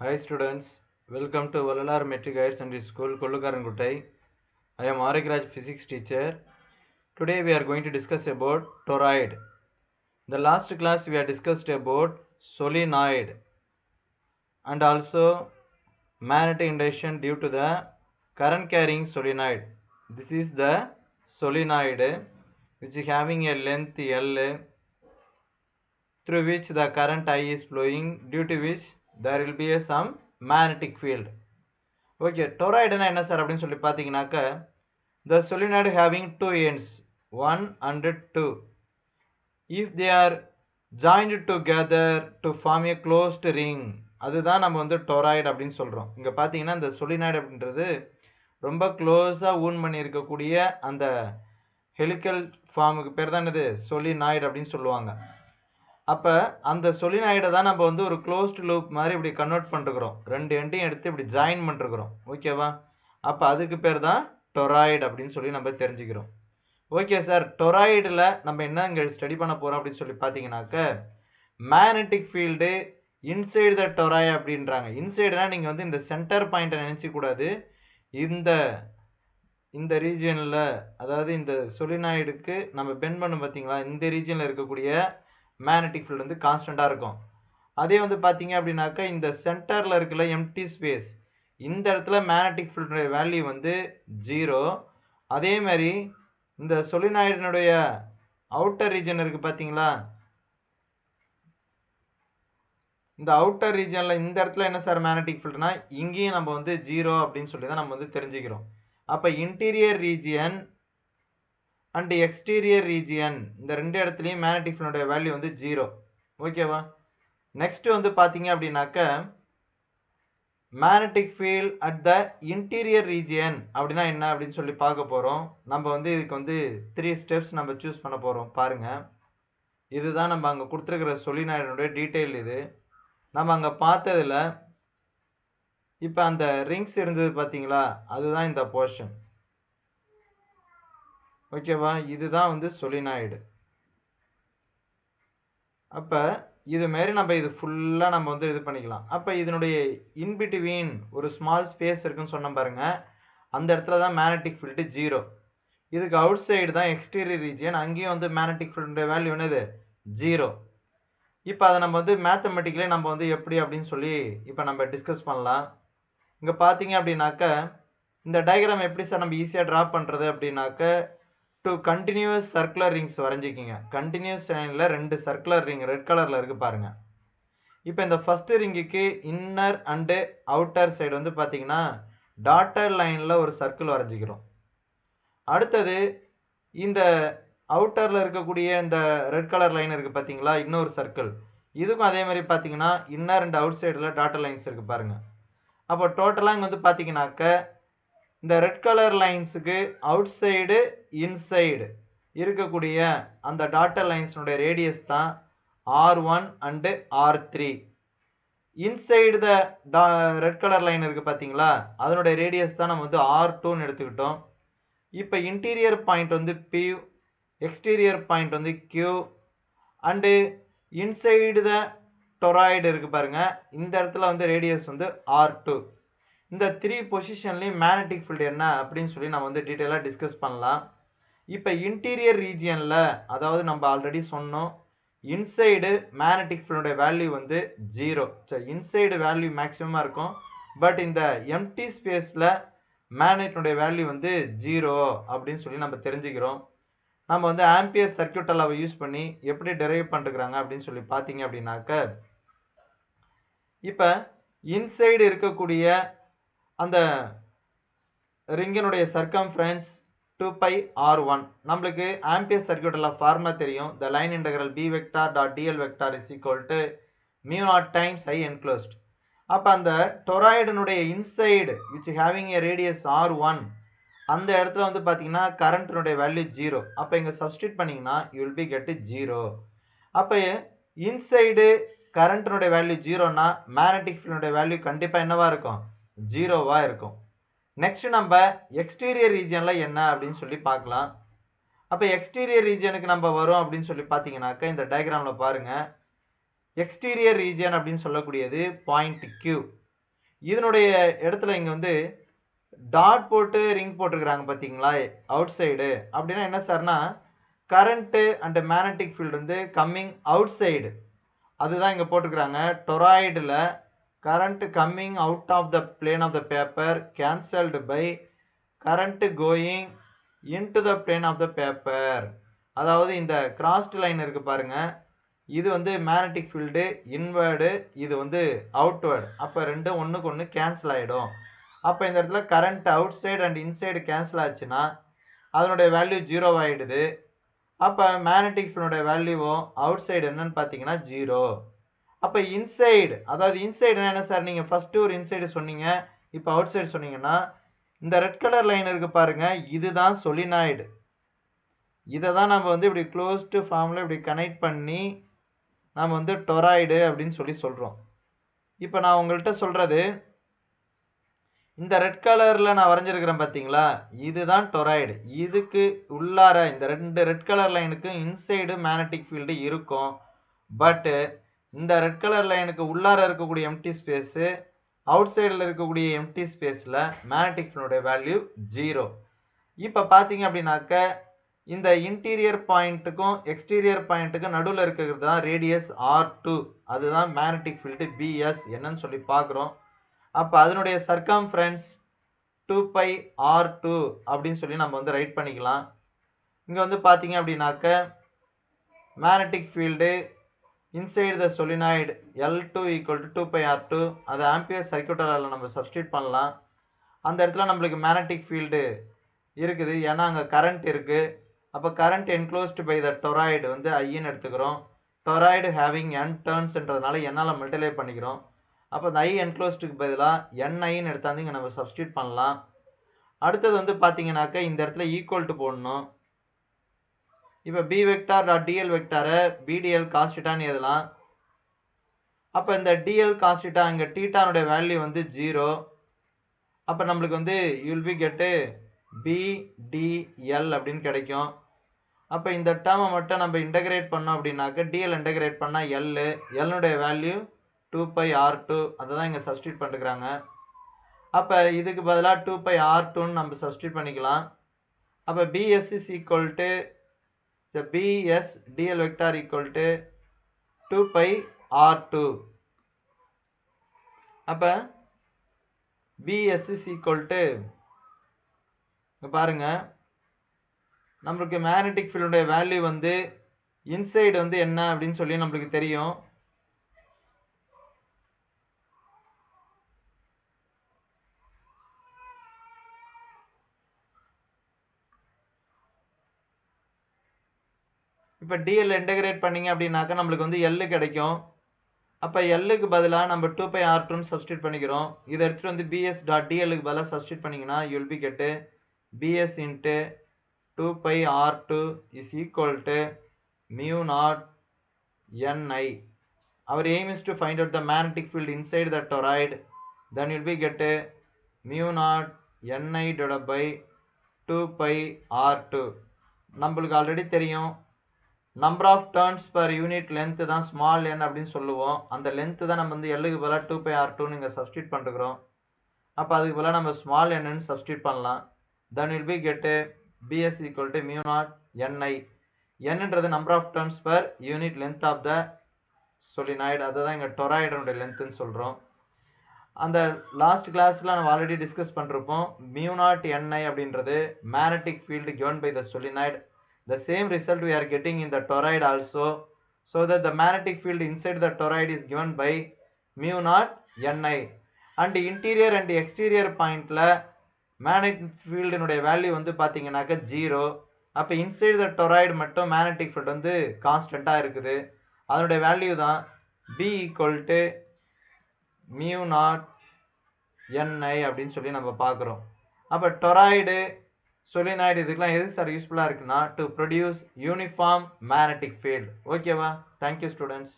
Hi students, welcome to Valalar Metric Higher Secondary School, Kollukarangutai. I am Arikraj physics teacher. Today we are going to discuss about toroid. The last class we have discussed about solenoid and also magnetic induction due to the current carrying solenoid. This is the solenoid which is having a length L through which the current I is flowing, due to which there will be some magnetic field. Okay, toroid என்ன sir அப்படின்னு சொல்லி பார்த்தீங்கன்னாக்க the solenoid having two ends 1 and 2 if they are joined together to form a closed ring, அதுதான் நம்ம வந்து toroid அப்படின்னு சொல்றோம். இங்க பார்த்தீங்கன்னா இந்த solenoid அப்படின்றது ரொம்ப க்ளோஸா ஊன் பண்ணி இருக்கக்கூடிய அந்த ஹெலிக்கல் ஃபார்முக்கு பேர் தான் என்னது solenoid அப்படின்னு சொல்லுவாங்க. அப்ப அந்த solenoid தான் நம்ம வந்து ஒரு closed loop மாதிரி இப்படி கன்வெர்ட் பண்ணிருக்கிறோம். ரெண்டு எண்டையும் எடுத்து இப்படி ஜாயின் பண்ணிருக்கிறோம். ஓகேவா? அப்ப அதுக்கு பேர் தான் toroid அப்படின்னு சொல்லி நம்ம தெரிஞ்சுக்கிறோம். ஓகே சார், டொராய்டில் நம்ம என்ன இங்கே ஸ்டடி பண்ண போகிறோம் அப்படின்னு சொல்லி பார்த்தீங்கன்னாக்க மேக்னெட்டிக் ஃபீல்டு இன்சைடு த டொராய் அப்படின்றாங்க. இன்சைடுனா நீங்கள் வந்து இந்த சென்டர் பாயிண்ட்டை நினச்சிக்கூடாது. இந்த ரீஜியனில், அதாவது இந்த சொலினாய்டுக்கு நம்ம பெண்ட் பண்ண பார்த்தீங்களா, இந்த ரீஜியனில் இருக்கக்கூடிய மேக்னெட்டிக் ஃபீல்டு வந்து கான்ஸ்டண்ட்டாக இருக்கும். அதே வந்து பார்த்தீங்க அப்படின்னாக்கா இந்த சென்டரில் இருக்கிற எம்டி ஸ்பேஸ், இந்த இடத்துல மேக்னெட்டிக் ஃபீல்டுடைய வேல்யூ வந்து 0. அதே மாதிரி இந்த சொலினாய்டினுடைய அவுட்டர் ரீஜன் இருக்குது பார்த்தீங்களா, இந்த அவுட்டர் ரீஜனில் இந்த இடத்துல என்ன சார் மேக்னெட்டிக் ஃபீல்டுனா, இங்கேயும் நம்ம வந்து 0 அப்படின்னு சொல்லி தான் நம்ம வந்து தெரிஞ்சுக்கிறோம். அப்போ interior region and exterior region இந்த ரெண்டு இடத்துலையும் மேக்னெட்டிக் ஃபீல்டுடைய வேல்யூ வந்து 0. ஓகேவா? நெக்ஸ்ட் வந்து பார்த்தீங்க அப்படின்னாக்க magnetic field at the interior region அப்படின்னா என்ன அப்படின்னு சொல்லி பார்க்க போகிறோம். நம்ம வந்து இதுக்கு வந்து 3 ஸ்டெப்ஸ் நம்ம சூஸ் பண்ண போகிறோம். பாருங்கள், இதுதான் நம்ம அங்கே கொடுத்துருக்கிற சொலினாய்டுடைய டீட்டெயில். இது நம்ம அங்கே பார்த்ததில் இப்போ அந்த ரிங்ஸ் இருந்தது பார்த்தீங்களா, அதுதான் இந்த போர்ஷன். ஓகேவா? இதுதான் வந்து சொலினாய்டு. அப்போ இது மாரி நம்ம இது ஃபுல்லாக நம்ம வந்து இது பண்ணிக்கலாம். அப்போ இதனுடைய இன்பிட்வீன் ஒரு ஸ்மால் ஸ்பேஸ் இருக்குன்னு சொன்ன பாருங்க, அந்த இடத்துல தான் மேக்னெட்டிக் ஃபீல்டு 0. இதுக்கு அவுட் சைடு தான் எக்ஸ்டீரியர் ரீஜியன், அங்கேயும் வந்து மேக்னெட்டிக் ஃபீல்டுடைய வேல்யூ என்னது 0. இப்போ அதை நம்ம வந்து மேத்தமெட்டிக்கலே நம்ம வந்து எப்படி அப்படின்னு சொல்லி இப்போ நம்ம டிஸ்கஸ் பண்ணலாம். இங்கே பார்த்தீங்க அப்படின்னாக்க இந்த டயக்ராம் எப்படி சார் நம்ம ஈஸியாக ட்ரா பண்ணுறது அப்படின்னாக்க, 2 கண்டினியூஸ் சர்க்குலர் ரிங்ஸ் வரைஞ்சிக்கிங்க. கண்டினியூஸ் லைனில் 2 சர்க்குலர் ரிங் ரெட் கலரில் இருக்குது பாருங்கள். இப்போ இந்த ஃபஸ்ட்டு ரிங்குக்கு இன்னர் அண்டு அவுட்டர் சைடு வந்து பார்த்தீங்கன்னா டாட்டர் லைனில் ஒரு சர்க்கிள் வரைஞ்சிக்கிறோம். அடுத்தது இந்த அவுட்டரில் இருக்கக்கூடிய இந்த ரெட் கலர் லைன் இருக்குது பார்த்தீங்களா, இன்னொரு சர்க்கிள். இதுக்கும் அதே மாதிரி பார்த்தீங்கன்னா இன்னர் அண்ட் அவுட் சைடில் டாட்டர் லைன்ஸ் இருக்குது பாருங்கள். அப்போ டோட்டலாக இங்கே வந்து பார்த்தீங்கன்னாக்க இந்த ரெட் கலர் லைன்ஸுக்கு அவுட் சைடு இன்சைடு இருக்கக்கூடிய அந்த டாட்டர் லைன்ஸுடைய ரேடியஸ் தான் R1 and R3. Inside the red colour line இருக்குது பார்த்தீங்களா, அதனுடைய ரேடியஸ் தான் நம்ம வந்து R2ன்னு எடுத்துக்கிட்டோம். இப்போ இன்டீரியர் பாயிண்ட் வந்து P, எக்ஸ்டீரியர் பாயிண்ட் வந்து Q and inside the toroid இருக்குது பாருங்கள், இந்த இடத்துல வந்து ரேடியஸ் வந்து R2. இந்த 3 பொசிஷன்லேயும் மேக்னெட்டிக் ஃபீல்டு என்ன அப்படின்னு சொல்லி நம்ம வந்து டீட்டெயிலாக டிஸ்கஸ் பண்ணலாம். இப்போ இன்டீரியர் ரீஜியனில், அதாவது நம்ம ஆல்ரெடி சொன்னோம், இன்சைடு மேக்னெட்டிக் ஃபீல்டுடைய வேல்யூ வந்து 0. சரி, இன்சைடு வேல்யூ மேக்ஸிமமாக இருக்கும். பட் இந்த எம்டி ஸ்பேஸில் மேக்னெட்டுடைய வேல்யூ வந்து 0 அப்படின்னு சொல்லி நம்ம தெரிஞ்சுக்கிறோம். நம்ம வந்து ஆம்பியர் சர்க்யூட் அலாவை யூஸ் பண்ணி எப்படி டெரைவ் பண்ணிருக்கிறாங்க அப்படின்னு சொல்லி பார்த்தீங்க அப்படின்னாக்க, இப்போ இன்சைடு இருக்கக்கூடிய அந்த ரிங்கினுடைய சர்க்கம்ஃபரன்ஸ் 2πr1. நம்மளுக்கு ஆம்பியர் சர்க்யூட் எல்லாம் ஃபார்முலா தெரியும். The line integral B vector dot DL vector is equal to μ0 times I enclosed. அப்போ அந்த டொராய்டினுடைய inside which having a radius R1, அந்த இடத்துல வந்து பார்த்தீங்கன்னா கரண்ட்டினுடைய வேல்யூ 0. அப்போ இங்கே சப்ஸ்டியூட் பண்ணிங்கன்னா யூ வில் பி கெட் 0. அப்போ இன்சைடு கரண்ட்டினுடைய வேல்யூ 0னா மேக்னெட்டிக் ஃபீல்டுடைய வேல்யூ கண்டிப்பாக என்னவாக இருக்கும், 0வாக இருக்கும். நெக்ஸ்ட் நம்ம எக்ஸ்டீரியர் ரீஜியனில் என்ன அப்படின்னு சொல்லி பார்க்கலாம். அப்போ எக்ஸ்டீரியர் ரீஜியனுக்கு நம்ம வரும் அப்படின்னு சொல்லி பார்த்தீங்கன்னாக்க இந்த டயக்ராமில் பாருங்கள், எக்ஸ்டீரியர் ரீஜியன் அப்படின்னு சொல்லக்கூடியது பாயிண்ட் Q. இதனுடைய இடத்துல இங்க வந்து டாட் போட்டு ரிங் போட்டிருக்கிறாங்க பார்த்தீங்களா அவுட் சைடு அப்படின்னா என்ன சார்னா கரண்ட்டு அண்ட் மேக்னெட்டிக் ஃபீல்டு வந்து கம்மிங் அவுட் சைடு அதுதான் இங்கே போட்டிருக்கிறாங்க. டொராய்டில் current coming out of the plane of the paper cancelled by current going into the plane of the paper. அதாவது இந்த கிராஸ்ட் லைன் இருக்கு பாருங்க, இது வந்து மேக்னெட்டிக் ஃபீல்டு இன்வேர்டு, இது வந்து அவுட்வேர்டு. அப்போ ரெண்டும் ஒன்றுக்கு ஒன்று கேன்சல் ஆகிடும். அப்போ இந்த இடத்துல current out side and inside cancel ஆச்சுன்னா அதனுடைய வேல்யூ 0 ஆகிடுது. அப்போ மேக்னெட்டிக் ஃபீல்டோட வேல்யூவும் அவுட் சைடு என்னன்னு பார்த்தீங்கன்னா 0. அப்போ இன்சைடு, அதாவது இன்சைடு என்ன சார், நீங்கள் ஃபஸ்ட்டு ஒரு இன்சைடு சொன்னீங்க, இப்போ அவுட் சைடு சொன்னீங்கன்னா இந்த ரெட் கலர் லைன் இருக்கு பாருங்க, இதுதான் சொலினாய்டு. இதை தான் நம்ம வந்து இப்படி க்ளோஸ்டு ஃபார்மில் இப்படி கனெக்ட் பண்ணி நம்ம வந்து டொராய்டு அப்படின்னு சொல்கிறோம். இப்போ நான் உங்கள்கிட்ட சொல்கிறது, இந்த ரெட் கலரில் நான் வரைஞ்சிருக்கிறேன் பார்த்தீங்களா, இதுதான் டொராய்டு. இதுக்கு உள்ளார இந்த ரெட் கலர் லைனுக்கு இன்சைடு மேக்னெட்டிக் ஃபீல்டு இருக்கும். பட்டு இந்த ரெட் கலர் லைனுக்கு உள்ளார இருக்கக்கூடிய எம்டி ஸ்பேஸு, அவுட் சைடில் இருக்கக்கூடிய எம்டி ஸ்பேஸில் மேக்னெட்டிக் ஃபீல்டோட வேல்யூ 0. இப்போ பார்த்தீங்க அப்படின்னாக்க இந்த இன்டீரியர் பாயிண்ட்டுக்கும் எக்ஸ்டீரியர் பாயிண்ட்டுக்கும் நடுவில் இருக்கிறது தான் ரேடியஸ் R2. அதுதான் மேக்னெட்டிக் ஃபீல்டு BS என்னன்னு சொல்லி பார்க்குறோம். அப்போ அதனுடைய சர்க்கம்ஃபரன்ஸ் 2πr2 அப்படின்னு சொல்லி நம்ம வந்து ரைட் பண்ணிக்கலாம். இங்கே வந்து பார்த்தீங்க அப்படின்னாக்க magnetic field inside the solenoid L2 equal to 2πr2. அதை ஆம்பியர் சர்க்யூட்டரில் நம்ம சப்ஸ்டியூட் பண்ணலாம். அந்த இடத்துல நம்மளுக்கு மேக்னெட்டிக் ஃபீல்டு இருக்குது, ஏன்னா அங்கே கரண்ட் இருக்குது. அப்போ current enclosed by the toroid வந்து ஐன்னு எடுத்துக்கிறோம். டொராய்டு ஹேவிங் n டர்ன்ஸ்ன்றதுனால என்னால் மல்டிப்ளை பண்ணிக்கிறோம். அப்போ இந்த ஐ என்க்ளோஸ்டுக்கு பதிலாக NIன்னு எடுத்தாந்து இங்கே நம்ம சப்ஸ்டியூட் பண்ணலாம். அடுத்தது வந்து பார்த்தீங்கன்னாக்க இந்த இடத்துல ஈக்குவல் டு போடணும். இப்போ பி வெக்டார் டாட் டிஎல் வெக்டாரை பிடிஎல் காஸ்டிட்டான்னு எழுதலாம். அப்போ இந்த டிஎல் காஸ்டிட்டா இங்கே டீட்டானுடைய வேல்யூ வந்து 0. அப்போ நம்மளுக்கு வந்து யூல் பி கெட்டு BDL அப்படின்னு கிடைக்கும். அப்போ இந்த டேர்மை மட்டும் நம்ம இன்டகிரேட் பண்ணோம் அப்படின்னாக்க டிஎல் இன்டகிரேட் பண்ணால் எல்னுடைய வேல்யூ 2πr2. அதை தான் இங்கே சப்ஸ்டியூட் பண்ணிக்கிறாங்க. அப்போ இதுக்கு பதிலாக 2πr2ன்னு நம்ம சப்ஸ்டியூட் பண்ணிக்கலாம். அப்போ BS is equal to BS DL vector equal to 2πr2. அப்போ BS is equal to பாருங்க, நம்மளுக்கு மேக்னெட்டிக் ஃபீல்டுடைய வேல்யூ வந்து இன்சைடு வந்து என்ன அப்படின்னு சொல்லி நம்மளுக்கு தெரியும். இப்போ டிஎல் இன்டகிரேட் பண்ணிங்க அப்படின்னாக்கா நம்மளுக்கு வந்து எல் கிடைக்கும். அப்போ எல்லுக்கு பதிலாக நம்ம 2πr2ன்னு சப்ஸ்டியூட் பண்ணிக்கிறோம். இதை எடுத்துகிட்டு வந்து பிஎஸ் டாட் டிஎல்லுக்கு பதிலாக சப்ஸ்டியூட் பண்ணிங்கன்னா யூல் B get BS into 2πr2 is equal to μ0 NI. Our aim is to find out the magnetic field inside the toroid. Then you'll be get μ0 NI divided by 2πr2. நம்மளுக்கு already தெரியும், number of turns per unit length தான் small n அப்படின்னு சொல்லுவோம். அந்த length தான் நம்ம வந்து எல்லுக்கு பதிலாக 2πr2 இங்கே சப்ஸ்டியூட் பண்ணிருக்கிறோம். அப்போ அதுக்கு பதிலாக நம்ம ஸ்மால் என்னன்னு சப்ஸ்டியூட் பண்ணலாம். Then will be get BS equal to μ0 NI. என்னன்றது number of turns per unit length of the solenoid. அதை தான் இங்கே டொராய்டனுடைய லென்த்துன்னு சொல்கிறோம். அந்த லாஸ்ட் கிளாஸில் நம்ம ஆல்ரெடி டிஸ்கஸ் பண்ணிருப்போம். μ0 NI அப்படின்றது magnetic field given by the solenoid. The same result we are getting in the toroid also, so that the magnetic field inside the toroid is given by μ0 NI. And interior and exterior pointல magnetic field னுடைய value வந்து பார்த்தீங்கன்னாக்க 0. அப்போ inside the toroid மட்டும் magnetic field வந்து கான்ஸ்டண்ட்டாக இருக்குது. அதனுடைய வேல்யூ தான் B equal to μ0 NI அப்படின்னு சொல்லி நம்ம பார்க்குறோம். அப்போ டொராய்டு சொலினாய்டு இதுக்கெல்லாம் எது சார் யூஸ்ஃபுல்லாக இருக்குன்னா to produce uniform magnetic field. ஓகேவா? Thank you students.